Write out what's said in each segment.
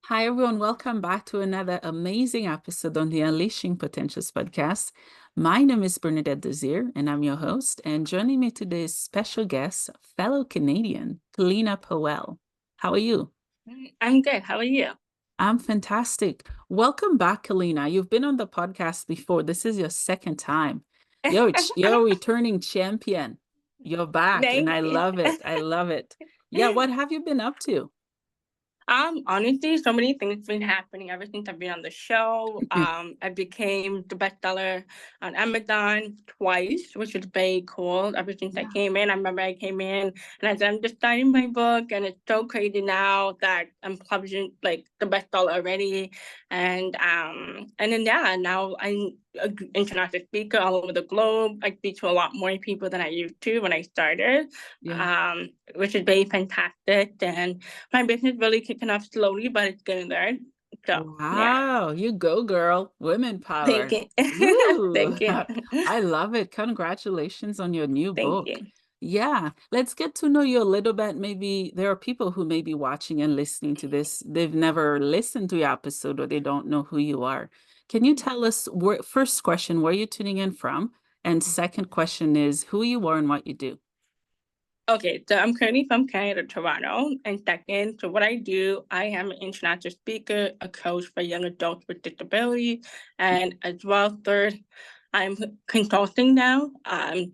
Hi, everyone. Welcome back to another amazing episode on the Unleashing Potentials podcast. My name is Bernadette Desir, and I'm your host. And joining me today is special guest, fellow Canadian, Kellina Powell. How are you? I'm good. How are you? I'm fantastic. Welcome back, Kellina. You've been on the podcast before. This is your second time. You're a returning champion. You're back, and Thank I you. love it. I love it. Yeah, what have you been up to? Honestly, so many things been happening ever since I've been on the show. I became the bestseller on Amazon twice, which is very cool. Ever since I Yeah. came in, I remember I came in and I said, I'm just starting my book, and it's so crazy now that I'm publishing like the bestseller already. And then yeah, now I'm an international speaker all over the globe. I speak to a lot more people than I used to when I started, Yeah. which is very fantastic. And my business really kicking off slowly, but it's getting there. So yeah, Wow, you go, girl. Women thank power. you, Woo! thank you, I love it. Congratulations on your new thank book. you. Yeah, let's get to know you a little bit. Maybe there are people who may be watching and listening to this. They've never listened to your episode or they don't know who you are. Can you tell us where, first question, where you're tuning in from? And second question is who you are and what you do. Okay, so I'm currently from Canada, Toronto, and second, so what I do, I am an international speaker, a coach for young adults with disabilities, and as well, third, I'm consulting now.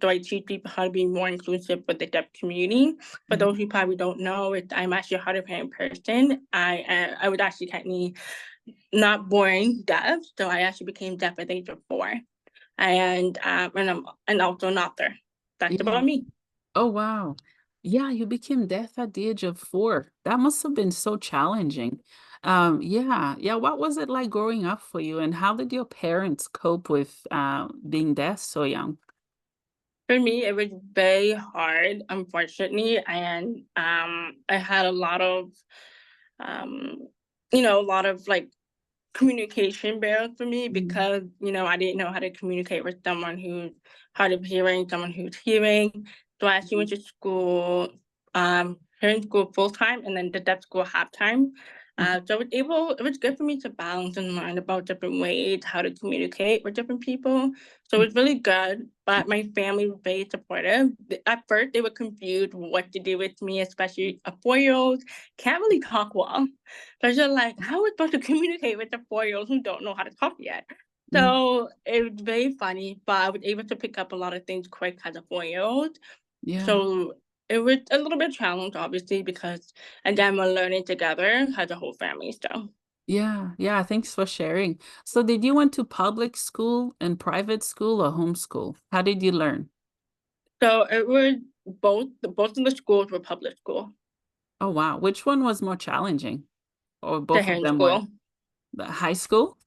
So I teach people how to be more inclusive with the deaf community. For those who probably don't know, I'm actually a hard of hearing person. I was actually technically not born deaf, so I actually became deaf at the age of 4, and I'm also an author. That's Yeah. about me. Oh, wow. Yeah, you became deaf at the age of 4. That must have been so challenging. Yeah. What was it like growing up for you, and how did your parents cope with being deaf so young? For me, it was very hard, unfortunately, and I had um, a lot of like communication barriers for me Mm. because I didn't know how to communicate with someone who's hard of hearing, someone who's hearing. So I actually went to school, hearing school full time, and then the deaf school half time. Mhm. So it was good for me to balance and learn about different ways how to communicate with different people. So it was really good, but my family was very supportive. At first, they were confused what to do with me, especially a 4-year-old can't really talk well. So you're like, how are we supposed to communicate with the 4-year-olds who don't know how to talk yet? Mm. So it was very funny, but I was able to pick up a lot of things quick as a 4-year-old. Yeah. So it was a little bit challenge, obviously, because again, we're learning together as a whole family. So, Yeah. Thanks for sharing. So did you went to public school and private school or homeschool? How did you learn? so it was both of the schools were public school, Oh, wow. Which one was more challenging? Or the both of Heron them were? School, The high school?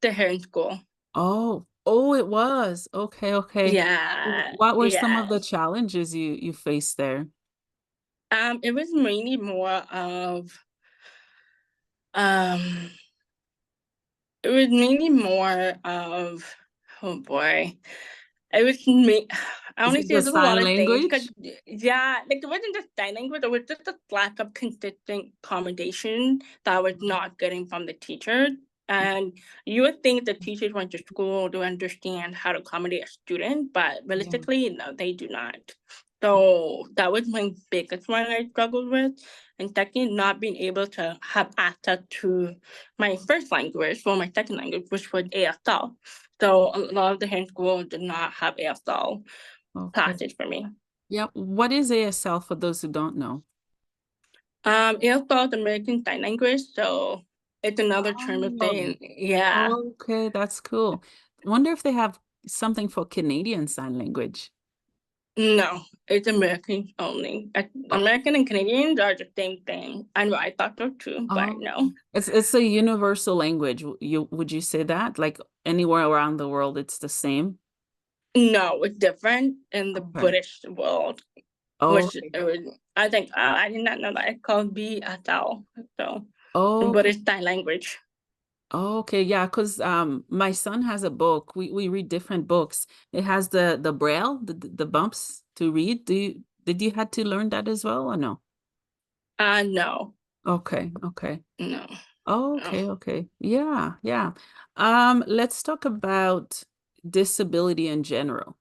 the Heron School. Oh, it was. Okay. Yeah, What were some of yeah. the challenges you faced there? It was mainly more of um It was mainly more of, oh boy, it was me. Is it Honestly, the there's a lot sign of things. Cause language? yeah, like it wasn't just sign language. It was just a lack of consistent accommodation that I was not getting from the teachers. And you would think the teachers went to school to understand how to accommodate a student, but Yeah. realistically, no, they do not. So that was my biggest one I struggled with. And second, not being able to have access to my first language or my second language, which was ASL. So a lot of the hand schools did not have ASL Okay. classes for me. Yeah. What is ASL for those who don't know? ASL is American Sign Language, so it's another term of Oh, saying, yeah, okay, that's cool. Wonder if they have something for Canadian Sign Language. no, it's American only. Oh, American and Canadians are the same thing. I know, I thought so too, but oh, no. it's a universal language. Would you say that? Like anywhere around the world, it's the same? No, it's different in the Okay. British world, Oh, which it was, I think, I did not know that it's called BSL, so the okay. British Sign Language. Okay, yeah, because my son has a book. We read different books. It has the braille, the bumps to read. Did you had to learn that as well or no? No, Okay, okay. no. Oh, okay, okay. Yeah, yeah. Let's talk about disability in general.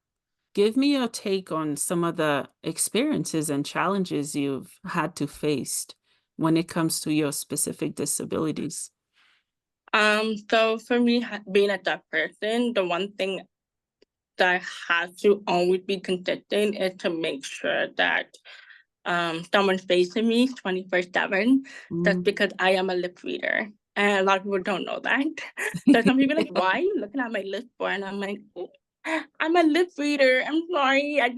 Give me your take on some of the experiences and challenges you've had to face when it comes to your specific disabilities. So for me, being a deaf person, the one thing that has to always be consistent is to make sure that someone's facing me 24/7. That's Mm. because I am a lip reader. And a lot of people don't know that. So some people are like, why are you looking at my lip for? And I'm like, I'm a lip reader. I'm sorry. I'm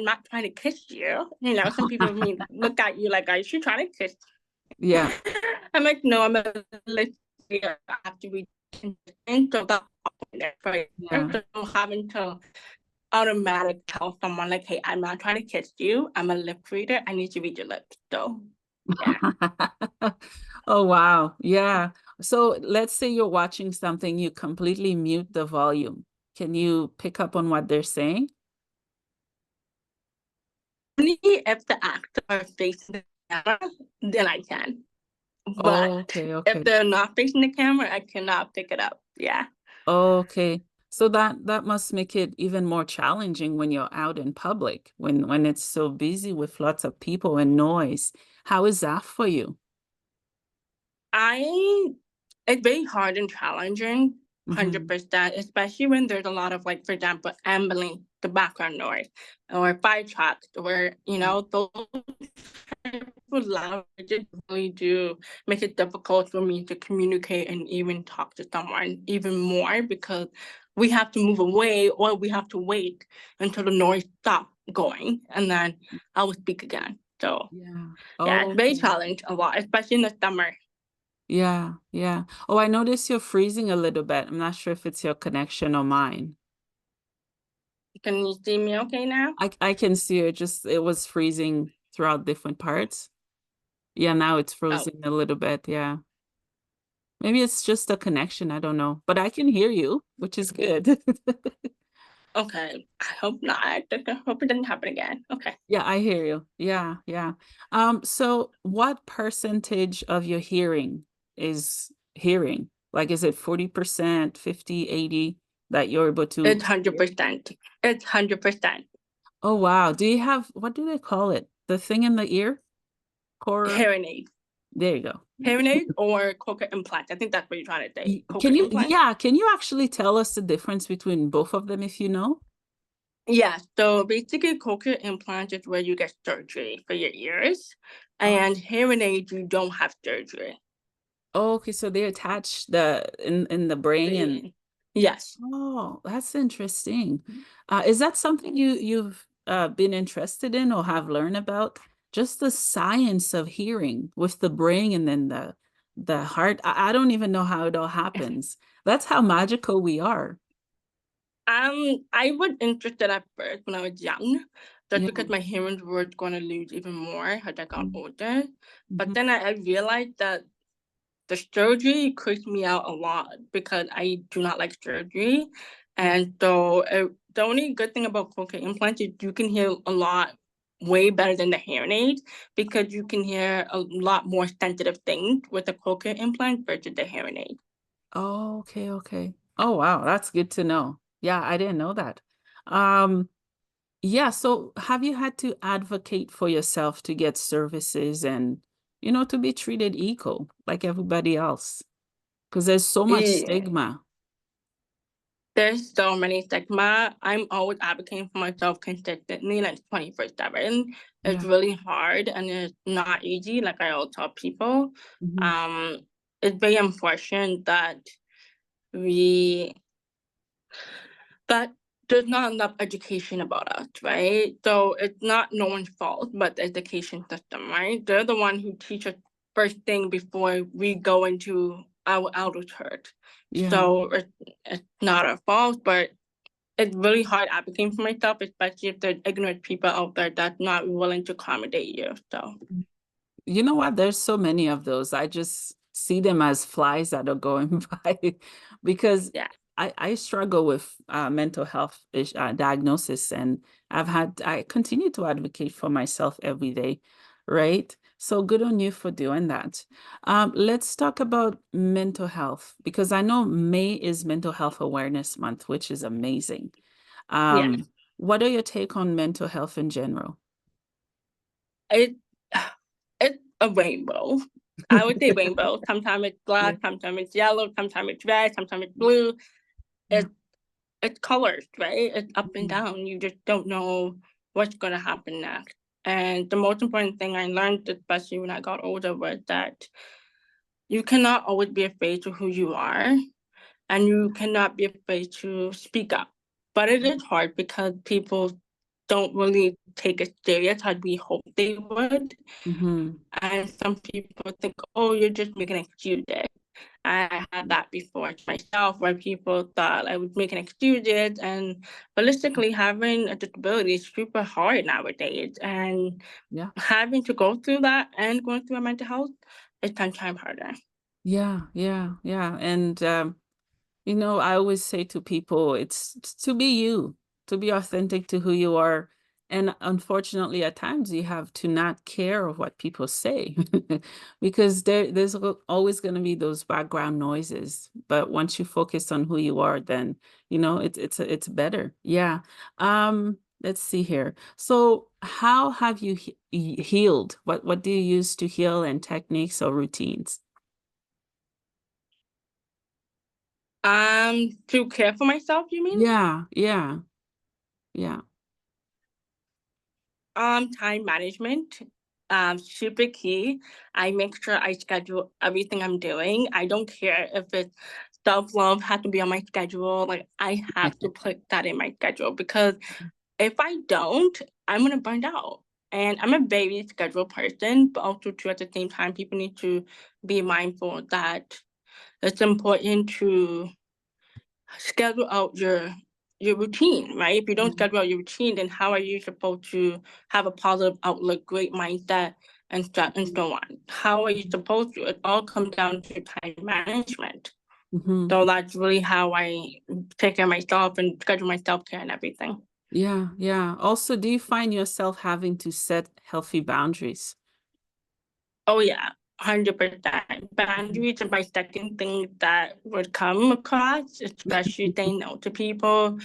not trying to kiss you. You know, some people look at you like, are you trying to kiss? Yeah, I'm like, no, I'm a lip reader. I have to read consistent. So that's right. yeah. So having to automatic tell someone like, hey, I'm not trying to kiss you. I'm a lip reader. I need to read your lips. So yeah. Oh, wow. Yeah. So let's say you're watching something, you completely mute the volume. Can you pick up on what they're saying? Only if the actor are facing the camera, then I can. Oh, But okay, if okay. they're not facing the camera, I cannot pick it up. Yeah. Okay. So that must make it even more challenging when you're out in public, when it's so busy with lots of people and noise. How is that for you? I it's very hard and challenging, Hmm. 100%, especially when there's a lot of, like, for example, ambulance, the background noise, or fire trucks, or, those type of loud noises really do make it difficult for me to communicate and even talk to someone even more because we have to move away or we have to wait until the noise stops going, and then I will speak again. So, Yeah. yeah, it's Oh, very okay. challenging a lot, especially in the summer. Yeah, yeah. Oh, I notice you're freezing a little bit. I'm not sure if it's your connection or mine. Can you see me okay now? I can see it, just it was freezing throughout different parts. Yeah, now it's Oh, frozen a little bit. Yeah. Maybe it's just a connection. I don't know. But I can hear you, which is good. okay. I hope not. I hope it doesn't happen again. Okay. Yeah, I hear you. Yeah, yeah. So what percentage of your hearing is hearing? Like, is it 40%, 50, 80 that you're able It's to hear? 100%. It's 100%. Oh, wow. Do you have, what do they call it? The thing in the ear? Core? Hearing aid. There you go. Hearing aid or cochlear implant. I think that's what you're trying to say. Can Cochlear you, implant? yeah, can you actually tell us the difference between both of them if you know? Yeah. So basically, cochlear implant is where you get surgery for your ears, Oh, and hearing aid you don't have surgery. oh, okay. So they attach the in the brain and The yes. oh, that's interesting. Is that something you've been interested in or have learned about? Just the science of hearing with the brain and then the heart. I don't even know how it all happens. That's how magical we are. I was interested at first when I was young, just Yeah. because my hearing was going to lose even more as I got Mm-hmm. older. But Mm-hmm. then I realized that the surgery creeped me out a lot because I do not like surgery. And so the only good thing about cochlear implants is you can hear a lot way better than the hearing aid because you can hear a lot more sensitive things with the cochlear implant versus the hearing aid. Oh, okay, okay. Oh, wow, that's good to know. Yeah, I didn't know that. Um, yeah, so have you had to advocate for yourself to get services and, to be treated equal like everybody else? Because there's so much Yeah. stigma. There's so many stigma. I'm always advocating for myself consistently, like 24/7. It's Yeah. really hard and it's not easy, like I always tell people. Mhm. Um, it's very unfortunate that we that there's not enough education about us, right? So it's not no one's fault, but the education system, right? They're the one who teach us first thing before we go into our adulthood. Yeah. So it's not our fault, but it's really hard advocating for myself, especially if there's ignorant people out there that's not willing to accommodate you. So You know what? There's so many of those. I just see them as flies that are going by because yeah. I struggle with mental health diagnosis and I continue to advocate for myself every day, right? So good on you for doing that. Let's talk about mental health because I know May is Mental Health Awareness Month, which is amazing. Yes. What are your take on mental health in general? It it's a rainbow. I would say rainbow. Sometimes it's Yeah. black, sometimes it's yellow, sometimes it's red, sometimes it's blue. Yeah. It's it's colors, right? It's up and Mhm. down. You just don't know what's gonna happen next. And the most important thing I learned, especially when I got older, was that you cannot always be afraid of who you are, and you cannot be afraid to speak up. But it is hard because people don't really take it serious as we hope they would. Mhm. And some people think, oh, you're just making excuses. I had that before myself where people thought I was making excuses, and realistically having a disability is super hard nowadays. And Yeah. having to go through that and going through a mental health is 10 times harder. Yeah. Yeah. Yeah. And you know, I always say to people, it's to be you, to be authentic to who you are. And unfortunately, at times you have to not care of what people say because there's always going to be those background noises. But once you focus on who you are, then, you know, it's better. Yeah. Let's see here. So how have you healed? What do you use to heal, and techniques or routines? To care for myself, you mean? Yeah. Yeah. Yeah. Time management, super key. I make sure I schedule everything I'm doing. I don't care if it's self-love has to be on my schedule. Like I have to put that in my schedule because if I don't, I'm gonna burn out. And I'm a very scheduled person, but also too at the same time, people need to be mindful that it's important to schedule out your routine, right? If you don't Mhm, schedule out your routine, then how are you supposed to have a positive outlook, great mindset, and mhm, so on? How are you supposed to? It all comes down to time management. mhm. So that's really how I take care of myself and schedule my self care and everything. Yeah, yeah. Also, do you find yourself having to set healthy boundaries? Oh yeah, 100%. Mhm. Boundaries are my second thing that would come across, especially saying no to people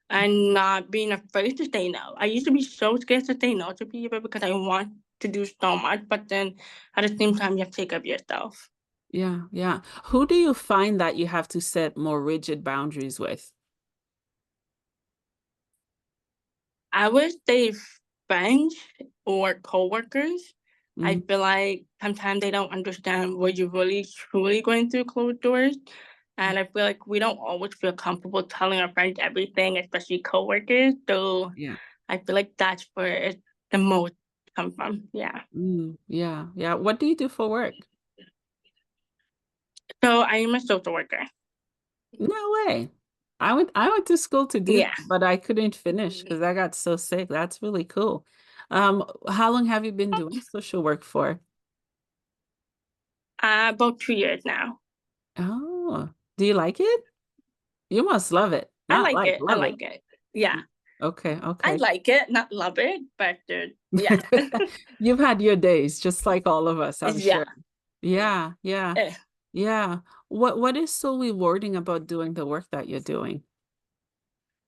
and not being afraid to say no. I used to be so scared to say no to people because I want to do so much, but then at the same time, you have to take care of yourself. Yeah, yeah. Who do you find that you have to set more rigid boundaries with? I would say friends or coworkers. I Mm, feel like sometimes they don't understand what you're really truly going through closed doors. And I feel like we don't always feel comfortable telling our friends everything, especially coworkers. So yeah. I feel like that's where it the most come from. Yeah. Yeah, yeah. What do you do for work? So I am a social worker. No way. I went to school to do that, Yeah. but I couldn't finish because I got so sick. That's really cool. How long have you been doing social work for? About 2 years now. Oh, do you like it? You must love it. I Not like like, it. I love it. like it. Yeah. Okay, I okay. like it, not love it, but yeah. You've had your days, just like all of us, I'm Yeah. sure. Yeah, yeah, Eh. yeah. What is so rewarding about doing the work that you're doing?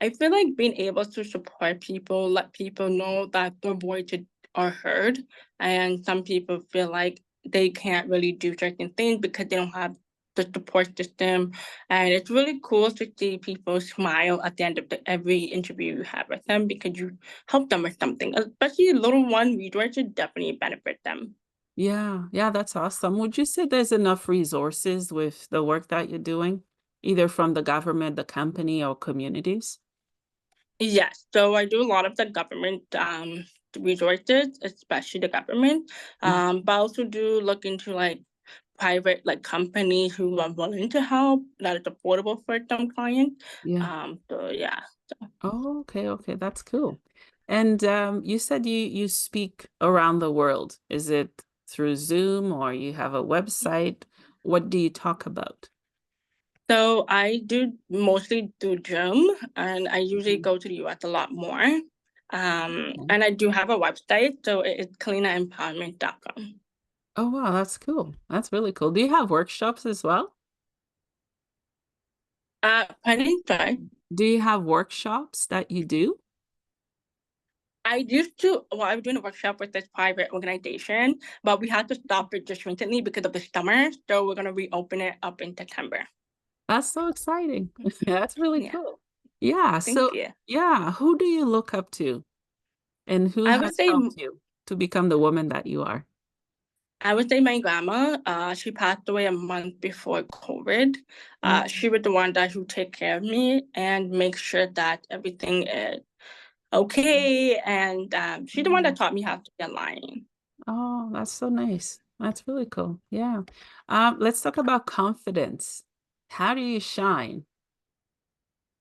I feel like being able to support people, let people know that their voices are heard, and some people feel like they can't really do certain things because they don't have the support system. And it's really cool to see people smile at the end of every interview you have with them because you help them with something, especially little one resources definitely benefit them. Yeah, yeah, that's awesome. Would you say there's enough resources with the work that you're doing, either from the government, the company, or communities? Yes, so I do a lot of the government resources, especially the government. Mm, But I also do look into like private like companies who are willing to help that is affordable for some clients. yeah. So yeah. Oh, okay, okay, that's cool. And you said you speak around the world. Is it through Zoom or you have a website? What do you talk about? So I do mostly do Zoom and I usually Mhm. go to the US a lot more. Okay. And I do have a website, so it's kellinaempowerment.com. Oh, wow, that's cool. That's really cool. Do you have workshops as well? Pardon, sorry. Do you have workshops that you do? I used to, well, I was doing a workshop with this private organization, but we had to stop it just recently because of the summer. So we're gonna reopen it up in September. That's so exciting. That's really Yeah, cool. Yeah. thank So, you. yeah, who do you look up to and who I would has say helped you to become the woman that you are? I would say my grandma, she passed away a month before COVID. Mm, She was the one that would take care of me and make sure that everything is okay. And she's the one that mm. taught me how to be aligned. Oh, that's so nice. That's really cool. Yeah. Let's talk about confidence. How do you shine?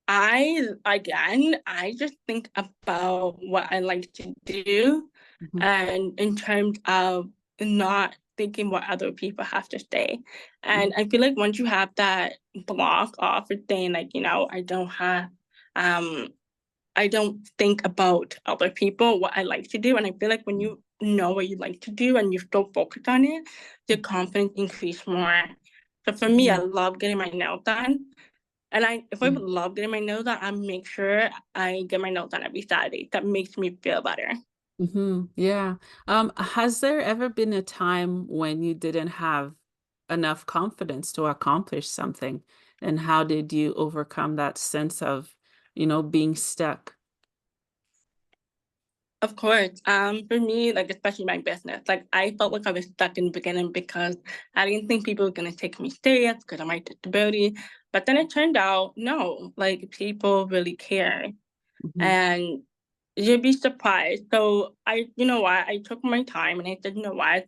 I just think about what I like to do, Mhm, and in terms of not thinking what other people have to say. mm, And I feel like once you have that block off of saying like, um I don't think about other people, what I like to do. And I feel like when mm, you know what you like to do and you're so focused on it, your mm, confidence increase more. So for me, I mhm. love getting my nails done. And if I Yeah. would love getting my nails done, I make sure I get my nails done every Saturday. That makes me feel better. Yeah. Has there ever been a time when you didn't have enough confidence to accomplish something? And how did you overcome that sense of, being stuck? Of course. For me, like especially my business, like I felt like I was stuck in the beginning because I didn't think people were gonna take me serious because of my disability. But then it turned out, no, like people really care. Mhm, And you'd be surprised. So I took my time and I said,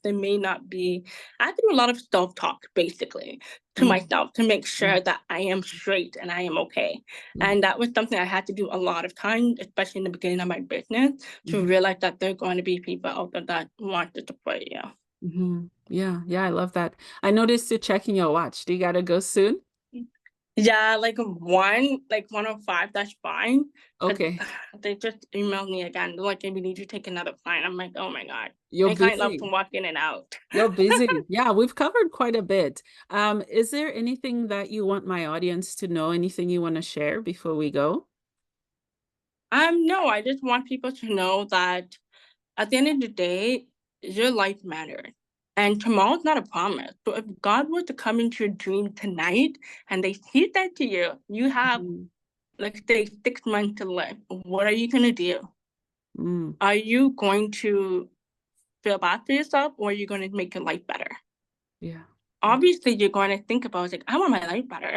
there may not be, I do a lot of self-talk basically to mm, myself to make mm, sure that I am straight and I am okay. mm, And that was something I had to do a lot of times, especially in the beginning of my business, to mhm, realize that there are going to be people out there that want to support you. Yeah, yeah, I love that. I noticed you checking your watch. Do you gotta go soon? Yeah, like 105, that's fine. Cause Okay, they just emailed me again. They're like, "Hey, we need you to take another flight." I'm like, oh my God. you're I can't love to busy. walk in and out. You're busy. Yeah, we've covered quite a bit. Is there anything that you want my audience to know? Anything you want to share before we go? No, I just want people to know that at the end of the day, your life matters. And tomorrow's not a promise. So if God were to come into your dream tonight and he said to you, you have, Mhm, let's say, 6 months to live, what are you going to do? mm, Are you going to feel bad for yourself or are you going to make your life better? yeah, yeah, Obviously, you're going to think about like, I want my life better.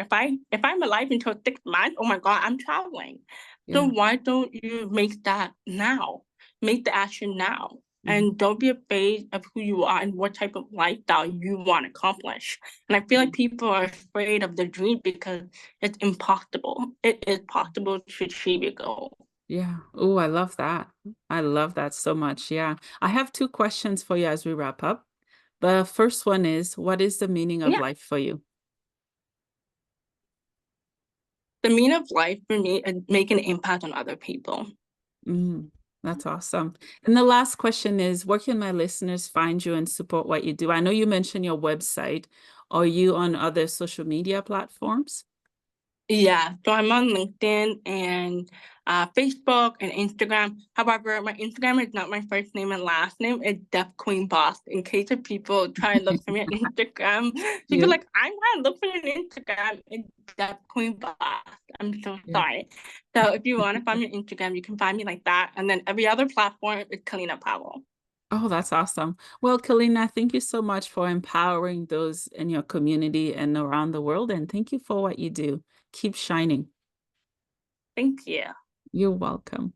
If I'm alive until 6 months, oh my God, I'm traveling. So yeah. why don't you make that now? Make the action now. Mhm, And don't be afraid of who you are and what type of lifestyle you want to accomplish. And I feel like mhm. people are afraid of the dream because it's impossible. It is possible to achieve your goal. Yeah. Oh, I love that. I love that so much. Yeah. I have two questions for you as we wrap up. The first one is, what is the meaning of Yeah. life for you? The meaning of life for me is making an impact on other people. Mm, that's awesome. And the last question is, where can my listeners find you and support what you do? I know you mentioned your website. Are you on other social media platforms? Yeah, so I'm on LinkedIn and Facebook and Instagram. However, my Instagram is not my first name and last name. It's Def Queen Boss. In case if people try and look for me on Instagram, people Yeah, like, I want to look for you on Instagram. It's Def Queen Boss. I'm so yeah. sorry. So if you want to find me on Instagram, you can find me like that. And then every other platform is Kellina Powell. Oh, that's awesome. Well, Kellina, thank you so much for empowering those in your community and around the world. And thank you for what you do. Keep shining. Thank you. You're welcome.